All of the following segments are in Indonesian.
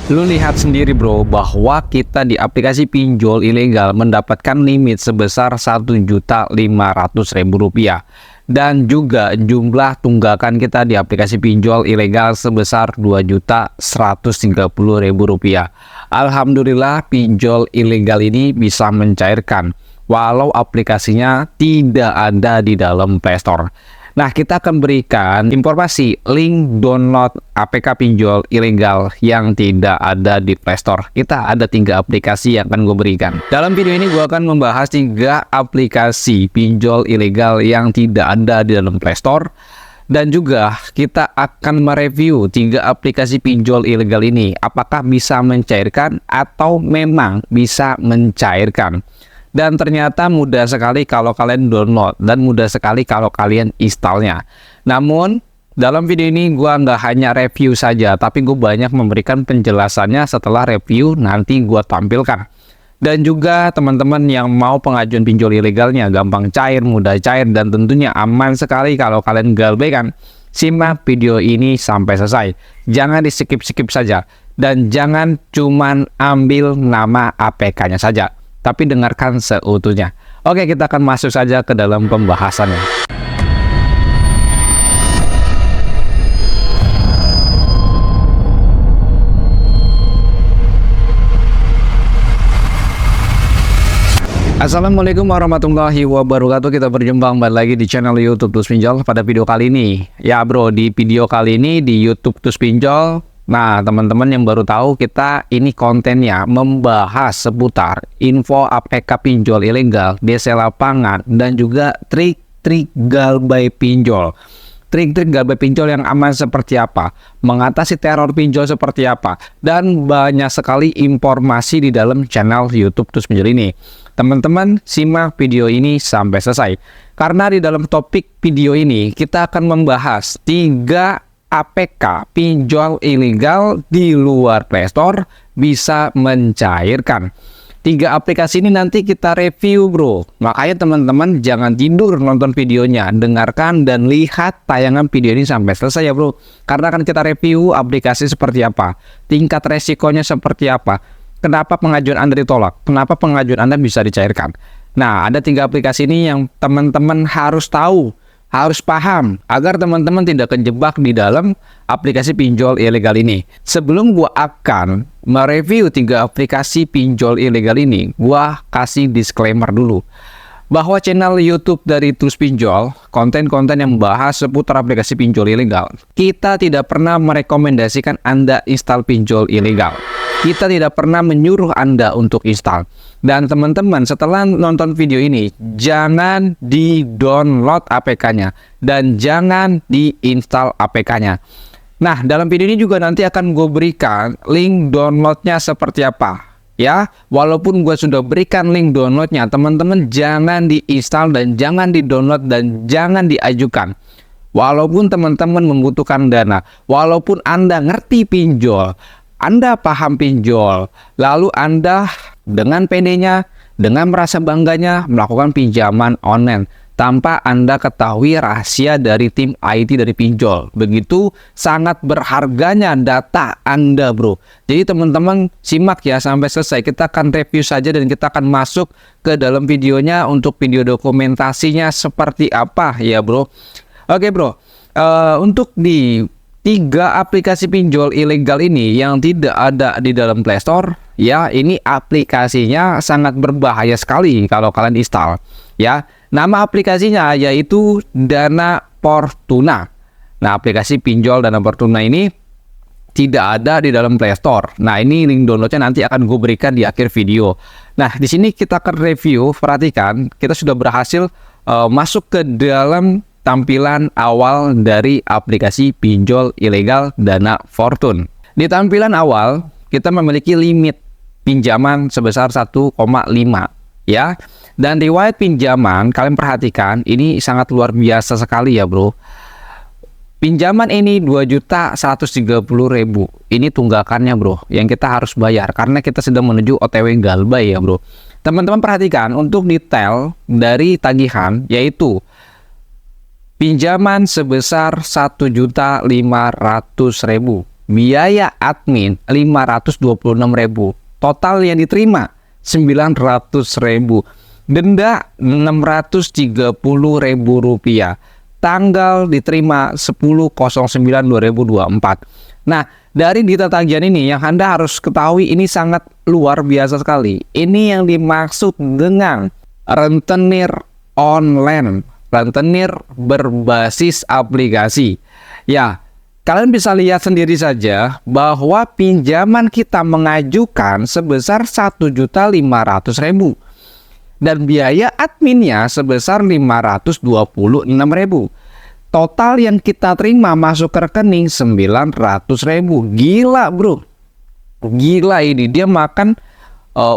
Lu lihat sendiri bro, bahwa kita di aplikasi pinjol ilegal mendapatkan limit sebesar Rp1.500.000. Dan juga jumlah tunggakan kita di aplikasi pinjol ilegal sebesar Rp2.130.000. Alhamdulillah pinjol ilegal ini bisa mencairkan, walau aplikasinya tidak ada di dalam Play Store. Nah, kita akan berikan informasi link download APK pinjol ilegal yang tidak ada di Play Store. Kita ada 3 aplikasi yang akan gue berikan. Dalam video ini gue akan membahas 3 aplikasi pinjol ilegal yang tidak ada di dalam Play Store. Dan juga kita akan mereview 3 aplikasi pinjol ilegal ini. Apakah bisa mencairkan atau memang bisa mencairkan. Dan ternyata mudah sekali kalau kalian download dan mudah sekali kalau kalian installnya. Namun dalam video ini gua nggak hanya review saja, tapi gue banyak memberikan penjelasannya setelah review nanti gua tampilkan. Dan juga teman-teman yang mau pengajuan pinjol ilegalnya gampang cair, mudah cair, dan tentunya aman sekali kalau kalian galbaikan. Simak video ini sampai selesai. Jangan di skip-skip saja. Dan jangan cuman ambil nama APK-nya saja, tapi dengarkan seutuhnya. Oke, kita akan masuk saja ke dalam pembahasannya. Assalamualaikum warahmatullahi wabarakatuh. Kita berjumpa kembali lagi di channel YouTube Tools Pinjol. Pada video kali ini, ya bro, di video kali ini di YouTube Tools Pinjol. Nah, teman-teman yang baru tahu, kita ini kontennya membahas seputar info APK pinjol ilegal, DC lapangan, dan juga trik-trik galbay pinjol. Trik-trik galbay pinjol yang aman seperti apa, mengatasi teror pinjol seperti apa, dan banyak sekali informasi di dalam channel YouTube Tools Pinjol ini. Teman-teman, simak video ini sampai selesai. Karena di dalam topik video ini, kita akan membahas 3 APK pinjol ilegal di luar Play Store bisa mencairkan. 3 aplikasi ini nanti kita review bro. Makanya teman-teman jangan tidur nonton videonya, dengarkan dan lihat tayangan video ini sampai selesai ya bro. Karena akan kita review aplikasi seperti apa, tingkat resikonya seperti apa, kenapa pengajuan Anda ditolak, kenapa pengajuan Anda bisa dicairkan. Nah, ada 3 aplikasi ini yang teman-teman harus tahu, harus paham agar teman-teman tidak kejebak di dalam aplikasi pinjol ilegal ini. Sebelum gua akan mereview 3 aplikasi pinjol ilegal ini, gua kasih disclaimer dulu bahwa channel YouTube dari Tools Pinjol, konten-konten yang membahas seputar aplikasi pinjol ilegal, kita tidak pernah merekomendasikan Anda install pinjol ilegal. Kita tidak pernah menyuruh Anda untuk install. Dan teman-teman setelah nonton video ini, jangan di-download APK-nya dan jangan di-install APK-nya. Nah, dalam video ini juga nanti akan gue berikan link downloadnya seperti apa. Ya, walaupun gue sudah berikan link downloadnya, teman-teman jangan di-install dan jangan di-download dan jangan diajukan. Walaupun teman-teman membutuhkan dana, walaupun Anda ngerti pinjol, Anda paham pinjol, lalu Anda dengan pedenya, dengan merasa bangganya melakukan pinjaman online tanpa Anda ketahui rahasia dari tim IT dari pinjol. Begitu sangat berharganya data Anda bro. Jadi teman-teman simak ya sampai selesai. Kita akan review saja dan kita akan masuk ke dalam videonya untuk video dokumentasinya seperti apa ya bro. Oke bro, untuk di 3 aplikasi pinjol ilegal ini yang tidak ada di dalam Play Store, ya ini aplikasinya sangat berbahaya sekali kalau kalian install. Ya, nama aplikasinya yaitu Dana Fortuna. Nah, aplikasi pinjol Dana Fortuna ini tidak ada di dalam Play Store. Nah, ini link downloadnya nanti akan gue berikan di akhir video. Nah, di sini kita akan review. Perhatikan, kita sudah berhasil masuk ke dalam tampilan awal dari aplikasi pinjol ilegal Dana Fortune. Di tampilan awal kita memiliki limit pinjaman sebesar 1,5 ya. Dan riwayat pinjaman kalian perhatikan ini sangat luar biasa sekali ya bro. Pinjaman ini 2.130.000. Ini tunggakannya bro yang kita harus bayar karena kita sedang menuju OTW galbay ya bro. Teman-teman perhatikan untuk detail dari tagihan yaitu pinjaman sebesar 1.500.000 biaya admin 526.000, total yang diterima 900.000, denda 630.000 rupiah, tanggal diterima 10.09.2024. Nah, dari data tagihan ini yang Anda harus ketahui ini sangat luar biasa sekali. Ini yang dimaksud dengan rentenir online, rentenir berbasis aplikasi. Ya, kalian bisa lihat sendiri saja bahwa pinjaman kita mengajukan sebesar 1.500.000 dan biaya adminnya sebesar 526.000. Total yang kita terima masuk ke rekening 900.000. Gila bro, gila ini. Dia makan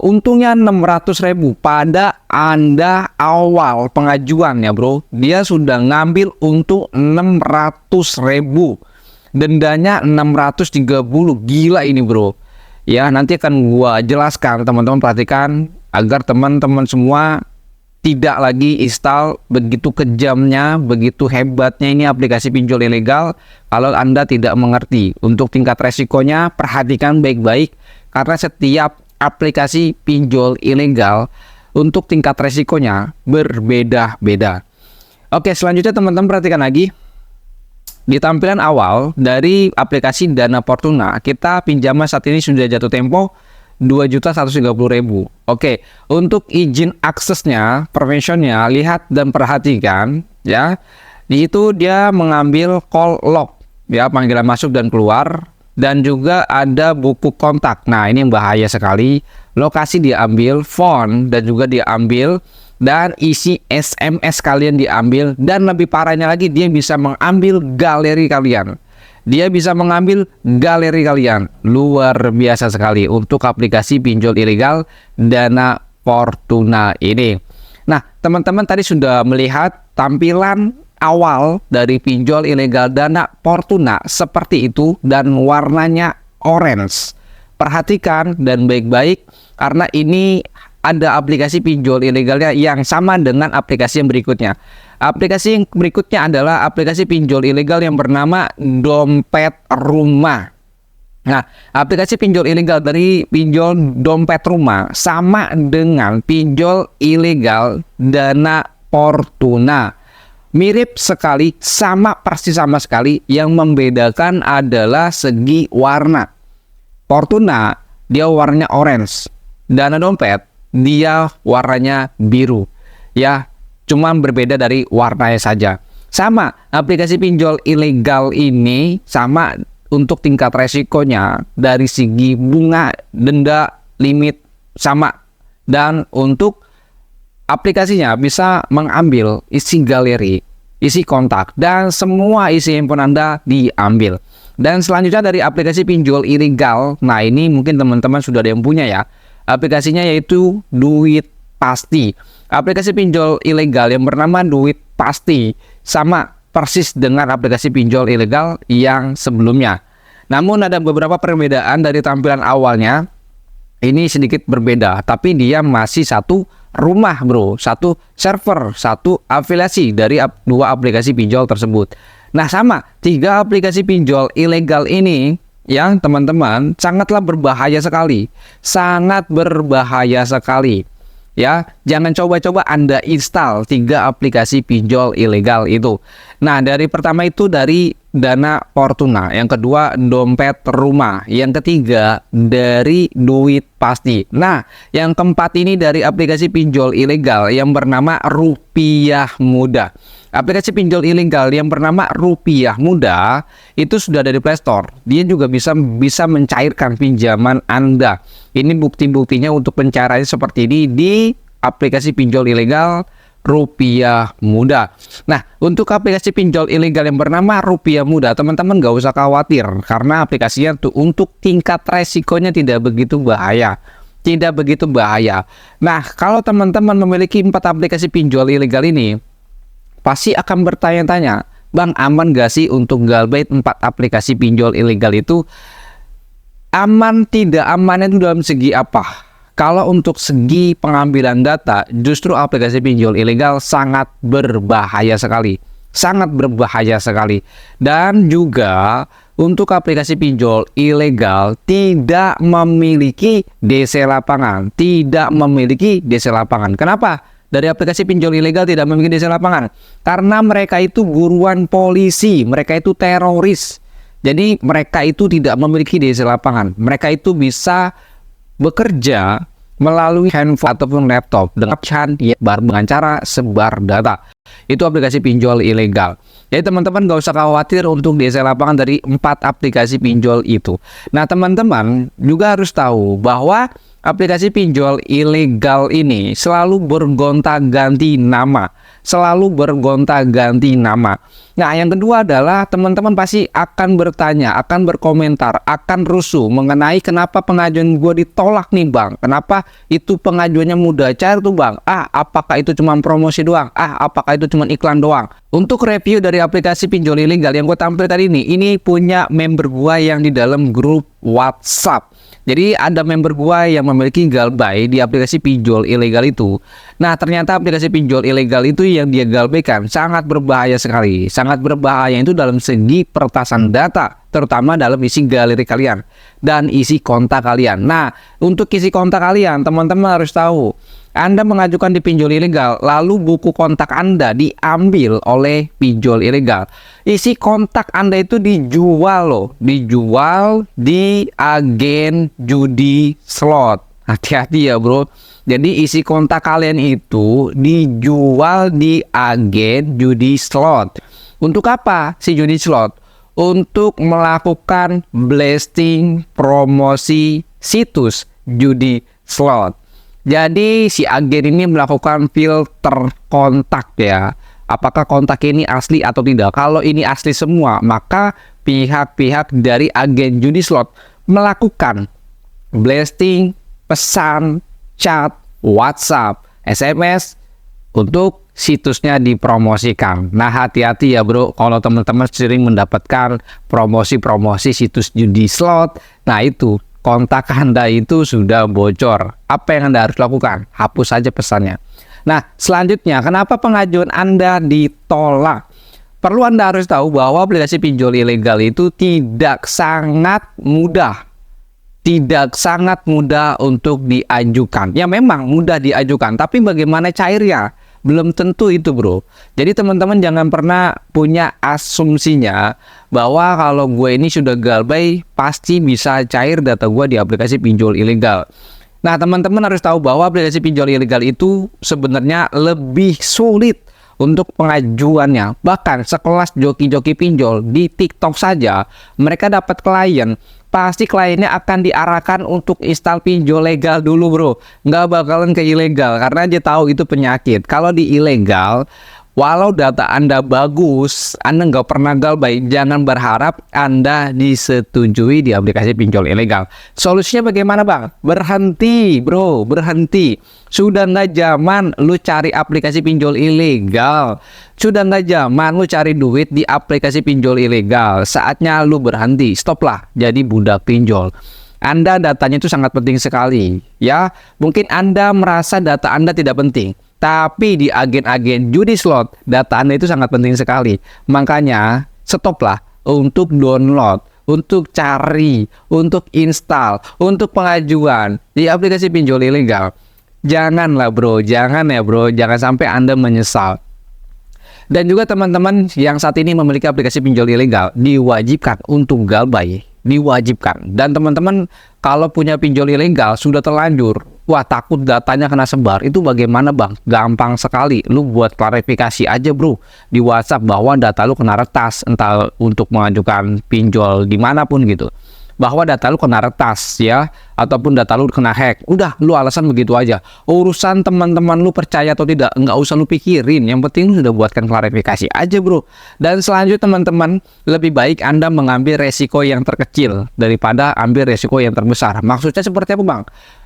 untungnya 600.000 pada Anda awal pengajuannya bro. Dia sudah ngambil untung 600.000, dendanya 630. Gila ini bro. Ya, nanti akan gua jelaskan, teman-teman perhatikan agar teman-teman semua tidak lagi install. Begitu kejamnya, begitu hebatnya ini aplikasi pinjol ilegal. Kalau Anda tidak mengerti untuk tingkat resikonya, perhatikan baik-baik, karena setiap aplikasi pinjol ilegal untuk tingkat resikonya berbeda-beda. Oke, selanjutnya teman-teman perhatikan lagi. Di tampilan awal dari aplikasi Dana Fortuna, kita pinjaman saat ini sudah jatuh tempo 2.130.000. Oke, untuk izin aksesnya, permissionnya, lihat dan perhatikan ya. Di itu dia mengambil call log ya, panggilan masuk dan keluar, dan juga ada buku kontak. Nah, ini yang bahaya sekali. Lokasi diambil, phone dan juga diambil, dan isi SMS kalian diambil, dan lebih parahnya lagi dia bisa mengambil galeri kalian. Dia bisa mengambil galeri kalian. Luar biasa sekali untuk aplikasi pinjol ilegal Dana Fortuna ini. Nah, teman-teman tadi sudah melihat tampilan awal dari pinjol ilegal Dana Fortuna seperti itu, dan warnanya orange. Perhatikan dan baik-baik, karena ini ada aplikasi pinjol ilegalnya yang sama dengan aplikasi yang berikutnya. Aplikasi yang berikutnya adalah aplikasi pinjol ilegal yang bernama Dompet Rumah. Nah, aplikasi pinjol ilegal dari pinjol Dompet Rumah sama dengan pinjol ilegal Dana Fortuna. Mirip sekali, sama persis sama sekali. Yang membedakan adalah segi warna. Fortuna dia warnanya orange, Dana Dompet dia warnanya biru. Ya, cuman berbeda dari warnanya saja. Sama, aplikasi pinjol ilegal ini sama untuk tingkat resikonya, dari segi bunga, denda, limit sama. Dan untuk aplikasinya bisa mengambil isi galeri, isi kontak, dan semua isi handphone Anda diambil. Dan selanjutnya dari aplikasi pinjol ilegal, nah ini mungkin teman-teman sudah ada yang punya ya. Aplikasinya yaitu Duit Pasti. Aplikasi pinjol ilegal yang bernama Duit Pasti sama persis dengan aplikasi pinjol ilegal yang sebelumnya. Namun ada beberapa perbedaan dari tampilan awalnya. Ini sedikit berbeda, tapi dia masih satu rumah bro, satu server, satu afiliasi dari dua aplikasi pinjol tersebut. Nah, sama, tiga aplikasi pinjol ilegal ini yang teman-teman sangatlah berbahaya sekali. Sangat berbahaya sekali. Ya, jangan coba-coba Anda install tiga aplikasi pinjol ilegal itu. Nah, dari pertama itu dari Dana Fortuna, yang kedua Dompet Rumah, yang ketiga dari Duit Pasti. Nah, yang keempat ini dari aplikasi pinjol ilegal yang bernama Rupiah Muda. Aplikasi pinjol ilegal yang bernama Rupiah Muda itu sudah ada di Play Store. Dia juga bisa mencairkan pinjaman Anda. Ini bukti-buktinya untuk pencairannya seperti ini di aplikasi pinjol ilegal Rupiah Muda. Nah, untuk aplikasi pinjol ilegal yang bernama Rupiah Muda, teman-teman gak usah khawatir, karena aplikasinya tuh untuk tingkat resikonya tidak begitu bahaya. Tidak begitu bahaya. Nah, kalau teman-teman memiliki 4 aplikasi pinjol ilegal ini, pasti akan bertanya-tanya, Bang, aman gak sih untuk galbait 4 aplikasi pinjol ilegal itu? Aman tidak amannya itu dalam segi apa? Kalau untuk segi pengambilan data, justru aplikasi pinjol ilegal sangat berbahaya sekali. Sangat berbahaya sekali. Dan juga untuk aplikasi pinjol ilegal tidak memiliki DC lapangan. Tidak memiliki DC lapangan. Kenapa? Dari aplikasi pinjol ilegal tidak memiliki DC lapangan. Karena mereka itu buruan polisi, mereka itu teroris. Jadi mereka itu tidak memiliki DC lapangan. Mereka itu bisa bekerja melalui handphone ataupun laptop dengan cara sebar data. Itu aplikasi pinjol ilegal. Jadi teman-teman gak usah khawatir untuk DC lapangan dari 4 aplikasi pinjol itu. Nah teman-teman juga harus tahu bahwa aplikasi pinjol ilegal ini selalu bergonta-ganti nama. Selalu bergonta-ganti nama. Nah yang kedua adalah teman-teman pasti akan bertanya, akan berkomentar, akan rusuh mengenai kenapa pengajuan gue ditolak nih bang. Kenapa itu pengajuannya mudah cair tuh bang. Apakah itu cuma promosi doang? Apakah itu cuma iklan doang? Untuk review dari aplikasi pinjol ilegal yang gue tampilkan ini punya member gue yang di dalam grup WhatsApp. Jadi ada member gua yang memiliki galbay di aplikasi pinjol ilegal itu. Nah ternyata aplikasi pinjol ilegal itu yang dia galbaikan sangat berbahaya sekali. Sangat berbahaya itu dalam segi peretasan data, terutama dalam isi galeri kalian dan isi kontak kalian. Nah untuk isi kontak kalian teman-teman harus tahu, Anda mengajukan di pinjol ilegal, lalu buku kontak Anda diambil oleh pinjol ilegal. Isi kontak Anda itu dijual loh, dijual di agen judi slot. Hati-hati ya bro. Jadi isi kontak kalian itu dijual di agen judi slot. Untuk apa si judi slot? Untuk melakukan blasting promosi situs judi slot. Jadi si agen ini melakukan filter kontak ya. Apakah kontak ini asli atau tidak? Kalau ini asli semua, maka pihak-pihak dari agen judi slot melakukan blasting, pesan, chat, WhatsApp, SMS untuk situsnya dipromosikan. Nah hati-hati ya bro, kalau teman-teman sering mendapatkan promosi-promosi situs judi slot, nah itu kontak Anda itu sudah bocor. Apa yang Anda harus lakukan? Hapus saja pesannya. Nah, selanjutnya, kenapa pengajuan Anda ditolak? Perlu Anda harus tahu bahwa aplikasi pinjol ilegal itu tidak sangat mudah. Tidak sangat mudah untuk diajukan. Ya memang mudah diajukan, tapi bagaimana cairnya? Belum tentu itu bro. Jadi teman-teman jangan pernah punya asumsinya bahwa kalau gue ini sudah galbay pasti bisa cair data gue di aplikasi pinjol ilegal. Nah teman-teman harus tahu bahwa aplikasi pinjol ilegal itu sebenarnya lebih sulit untuk pengajuannya. Bahkan sekelas joki-joki pinjol di TikTok saja mereka dapat klien, pasti kliennya akan diarahkan untuk install pinjol legal dulu bro. Nggak bakalan ke ilegal karena dia tahu itu penyakit. Kalau di ilegal, walau data Anda bagus, Anda nggak pernah galbay, jangan berharap Anda disetujui di aplikasi pinjol ilegal. Solusinya bagaimana bang? Berhenti bro, berhenti. Sudah nggak zaman lu cari aplikasi pinjol ilegal. Sudah nggak zaman lu cari duit di aplikasi pinjol ilegal. Saatnya lu berhenti, stoplah jadi budak pinjol. Anda datanya itu sangat penting sekali. Ya, mungkin Anda merasa data Anda tidak penting. Tapi di agen-agen judi slot, data Anda itu sangat penting sekali. Makanya, stoplah untuk download, untuk cari, untuk install, untuk pengajuan di aplikasi pinjol ilegal. Janganlah bro, jangan ya bro, jangan sampai Anda menyesal. Dan juga teman-teman yang saat ini memiliki aplikasi pinjol ilegal, diwajibkan untuk galbay. Diwajibkan. Dan teman-teman kalau punya pinjol ilegal sudah terlanjur, wah takut datanya kena sebar, itu bagaimana bang? Gampang sekali, lu buat klarifikasi aja bro di WhatsApp bahwa data lu kena retas, entah untuk mengajukan pinjol dimanapun gitu, bahwa data lu kena retas ya, ataupun data lu kena hack. Udah, lu alasan begitu aja. Urusan teman-teman lu percaya atau tidak, nggak usah lu pikirin. Yang penting lu sudah buatkan klarifikasi aja bro. Dan selanjutnya teman-teman, lebih baik Anda mengambil resiko yang terkecil daripada ambil resiko yang terbesar. Maksudnya seperti apa bang?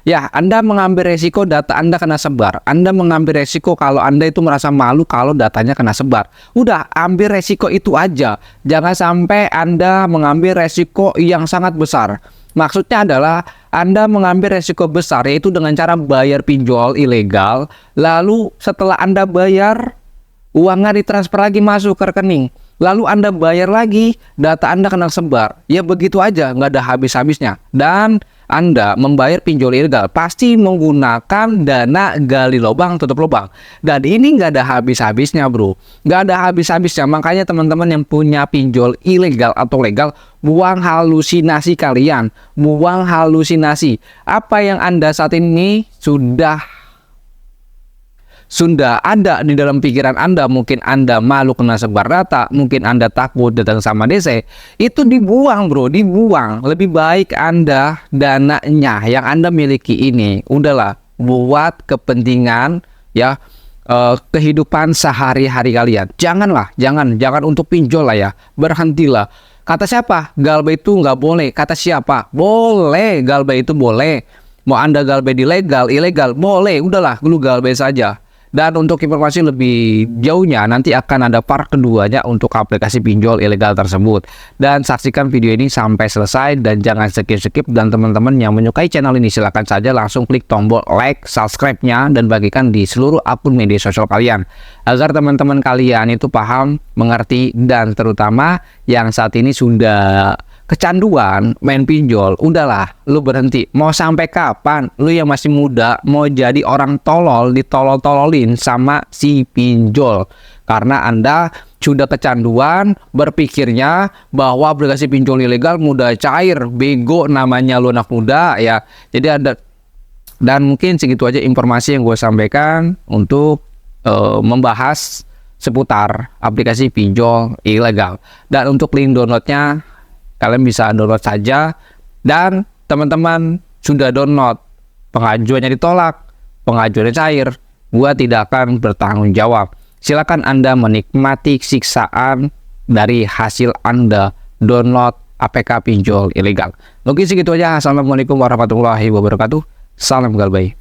Ya, Anda mengambil resiko data Anda kena sebar. Anda mengambil resiko kalau Anda itu merasa malu kalau datanya kena sebar. Udah, ambil resiko itu aja. Jangan sampai Anda mengambil resiko yang sangat besar. Maksudnya adalah Anda mengambil resiko besar, yaitu dengan cara bayar pinjol ilegal. Lalu setelah Anda bayar, uangnya ditransfer lagi masuk ke rekening. lalu Anda bayar lagi, data Anda kena sebar. Ya begitu aja, nggak ada habis-habisnya. Dan Anda membayar pinjol ilegal pasti menggunakan dana gali lubang tutup lubang. Dan ini nggak ada habis-habisnya, bro. Nggak ada habis-habisnya. Makanya teman-teman yang punya pinjol ilegal atau legal, buang halusinasi kalian. Buang halusinasi. Apa yang Anda saat ini sudah ada di dalam pikiran Anda, mungkin Anda malu kena sebar data, mungkin Anda takut datang sama DC, itu dibuang, bro, dibuang. Lebih baik Anda dananya yang Anda miliki ini, udahlah, buat kepentingan ya kehidupan sehari-hari kalian. Jangan untuk pinjol lah ya, berhentilah. Kata siapa? Galbay itu nggak boleh. Kata siapa? Boleh, Galbay itu boleh. Mau Anda Galbay di legal, ilegal, boleh, udahlah, lu Galbay saja. Dan untuk informasi lebih jauhnya nanti akan ada part keduanya untuk aplikasi pinjol ilegal tersebut. Dan saksikan video ini sampai selesai dan jangan skip-skip. Dan teman-teman yang menyukai channel ini silahkan saja langsung klik tombol like, subscribe-nya dan bagikan di seluruh akun media sosial kalian. Agar teman-teman kalian itu paham, mengerti, dan terutama yang saat ini sudah kecanduan main pinjol, udahlah, lu berhenti. Mau sampai kapan? Lu yang masih muda mau jadi orang tolol, ditolol-tololin sama si pinjol. Karena Anda sudah kecanduan berpikirnya bahwa aplikasi pinjol ilegal mudah cair, bego namanya lu anak muda ya. Jadi ada, dan mungkin segitu aja informasi yang gue sampaikan untuk membahas seputar aplikasi pinjol ilegal. Dan untuk link downloadnya kalian bisa download saja. Dan teman-teman sudah download, pengajuannya ditolak, pengajuannya cair, gua tidak akan bertanggung jawab. Silakan Anda menikmati siksaan dari hasil Anda download APK pinjol ilegal. Mungkin segitu aja. Assalamualaikum warahmatullahi wabarakatuh. Salam Galbay.